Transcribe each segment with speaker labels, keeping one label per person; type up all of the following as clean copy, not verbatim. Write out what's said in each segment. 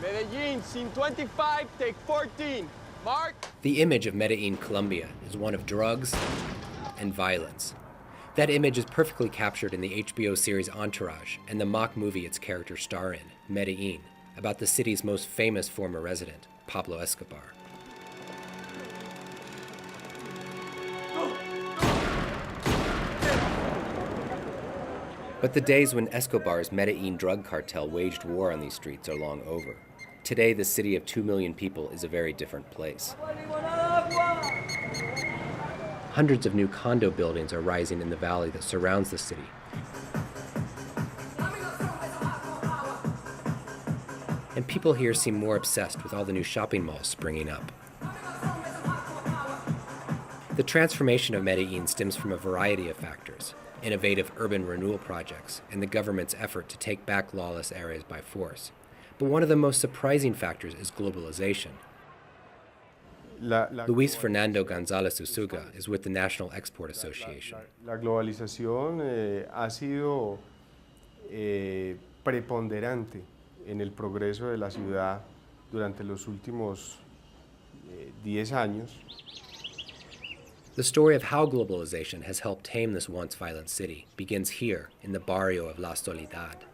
Speaker 1: Medellin, scene 25, take 14. Mark.
Speaker 2: The image of Medellin, Colombia is one of drugs and violence. That image is perfectly captured in the HBO series Entourage and the mock movie its characters star in, Medellin, about the city's most famous former resident, Pablo Escobar. But the days when Escobar's Medellin drug cartel waged war on these streets are long over. Today, the city of 2 million people is a very different place. Hundreds of new condo buildings are rising in the valley that surrounds the city. And people here seem more obsessed with all the new shopping malls springing up. The transformation of Medellin stems from a variety of factors: innovative urban renewal projects, and the government's effort to take back lawless areas by force. But one of the most surprising factors is globalization. Luis Fernando González Usuga is with the National Export Association.
Speaker 3: La globalización ha sido preponderante en el progreso de la ciudad durante los últimos 10 años.
Speaker 2: The story of how globalization has helped tame this once violent city begins here in the barrio of La Soledad.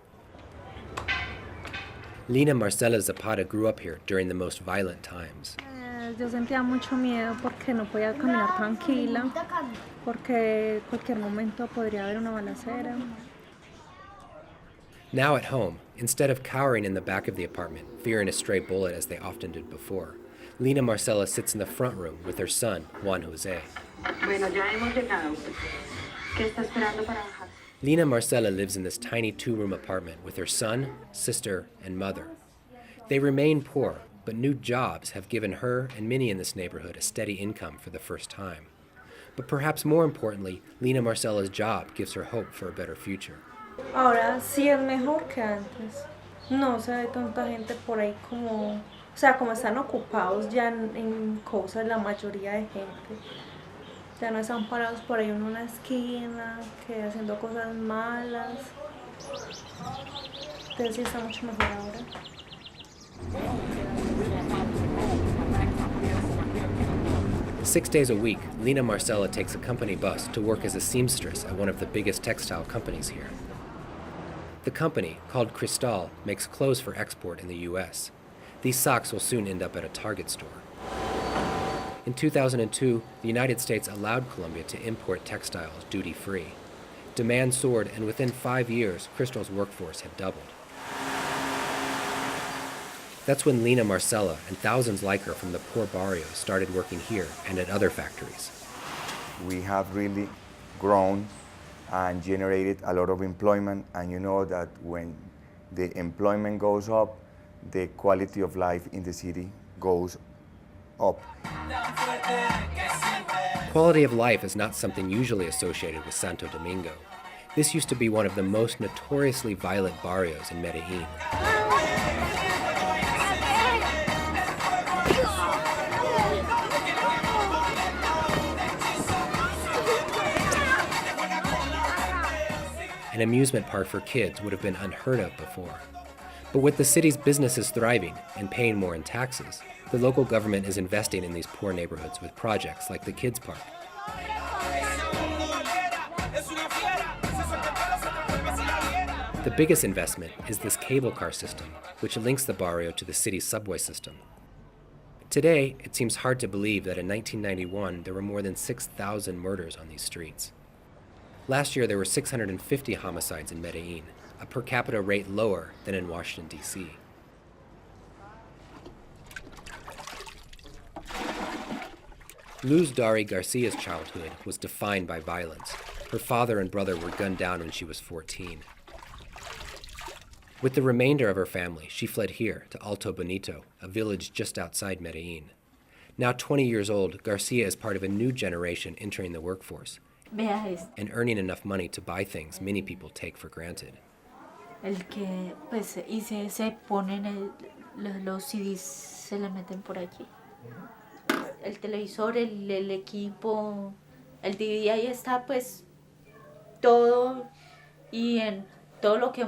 Speaker 2: Lina Marcela Zapata grew up here during the most violent times.
Speaker 4: Yo sentía mucho miedo porque no podía caminar tranquila, porque cualquier momento podría haber una balacera.
Speaker 2: Now at home, instead of cowering in the back of the apartment, fearing a stray bullet as they often did before, Lina Marcela sits in the front room with her son, Juan Jose. Lina Marcela lives in this tiny 2-room apartment with her son, sister, and mother. They remain poor, but new jobs have given her and many in this neighborhood a steady income for the first time. But perhaps more importantly, Lina Marcela's job gives her hope for a better future.
Speaker 4: Ahora sí es mejor que antes. No se ve tanta gente por ahí como, o sea, como están ocupados ya en cosas la mayoría de gente. Ya no están parados por ahí en una esquina, que haciendo cosas malas. Entonces sí está mucho mejor ahora.
Speaker 2: 6 days a week, Lina Marcela takes a company bus to work as a seamstress at one of the biggest textile companies here. The company, called Cristal, makes clothes for export in the U.S. These socks will soon end up at a Target store. In 2002, the United States allowed Colombia to import textiles duty-free. Demand soared, and within 5 years, Cristal's workforce had doubled. That's when Lina Marcela and thousands like her from the poor barrios started working here and at other factories.
Speaker 5: We have really grown and generated a lot of employment, and you know that when the employment goes up, the quality of life in the city goes up.
Speaker 2: Quality of life is not something usually associated with Santo Domingo. This used to be one of the most notoriously violent barrios in Medellin. An amusement park for kids would have been unheard of before. But with the city's businesses thriving and paying more in taxes, the local government is investing in these poor neighborhoods with projects like the Kids Park. The biggest investment is this cable car system, which links the barrio to the city's subway system. Today, it seems hard to believe that in 1991 there were more than 6,000 murders on these streets. Last year there were 650 homicides in Medellin, a per capita rate lower than in Washington, D.C. Luz Dari Garcia's childhood was defined by violence. Her father and brother were gunned down when she was 14. With the remainder of her family, she fled here to Alto Bonito, a village just outside Medellin. Now 20 years old, Garcia is part of a new generation entering the workforce and earning enough money to buy things many people take for granted.
Speaker 6: El que, pues, y se ponen los CDs, se le meten por allí. El televisor, el equipo, el DVD, ahí está, pues, todo, y en todo lo que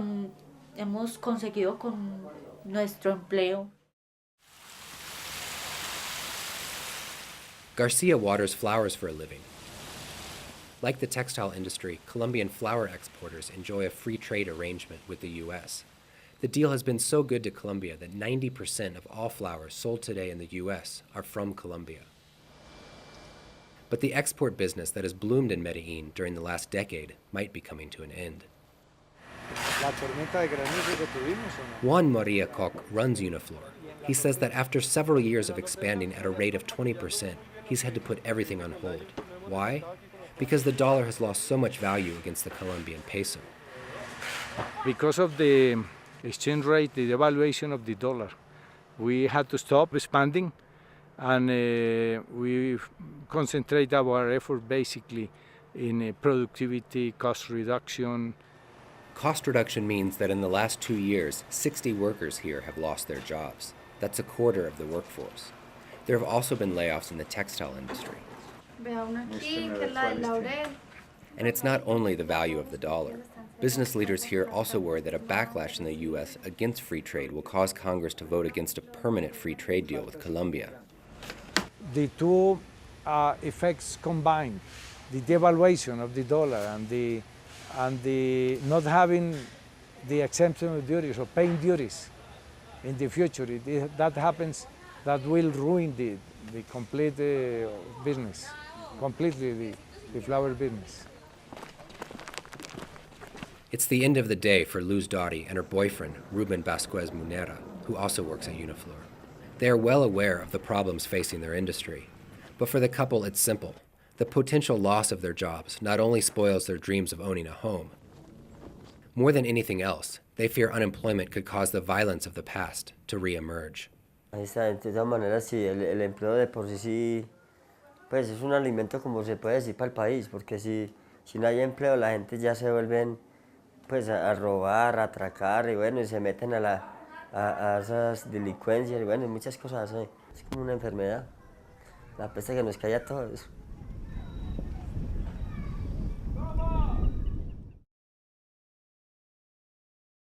Speaker 6: hemos conseguido con nuestro empleo.
Speaker 2: Garcia waters flowers for a living. Like the textile industry, Colombian flower exporters enjoy a free trade arrangement with the U.S. The deal has been so good to Colombia that 90% of all flowers sold today in the U.S. are from Colombia. But the export business that has bloomed in Medellin during the last decade might be coming to an end. Juan Maria Koch runs Uniflor. He says that after several years of expanding at a rate of 20%, he's had to put everything on hold. Why? Because the dollar has lost so much value against the Colombian peso.
Speaker 7: Because of the exchange rate, the devaluation of the dollar, we had to stop expanding, and we concentrate our effort basically in productivity, cost reduction.
Speaker 2: Cost reduction means that in the last 2 years, 60 workers here have lost their jobs. That's a quarter of the workforce. There have also been layoffs in the textile industry. And it's not only the value of the dollar. Business leaders here also worry that a backlash in the U.S. against free trade will cause Congress to vote against a permanent free trade deal with Colombia.
Speaker 7: The two effects combined, the devaluation of the dollar and the not having the exemption of duties or paying duties in the future, that happens, that will ruin the complete business, completely the flower business.
Speaker 2: It's the end of the day for Luz Dottie and her boyfriend, Ruben Vasquez Munera, who also works at Uniflor. They are well aware of the problems facing their industry. But for the couple, it's simple. The potential loss of their jobs not only spoils their dreams of owning a home. More than anything else, they fear unemployment could cause the violence of the past to reemerge.
Speaker 8: Ahí está, de todas maneras, sí, el empleo de por sí, sí, pues es un alimento, como se puede decir, para el país, porque si no hay empleo, la gente ya se vuelven pues a robar, a atracar, y bueno, y se meten a esas delincuencias, y bueno, muchas cosas así. Es como una enfermedad, la peste que nos cae a todos.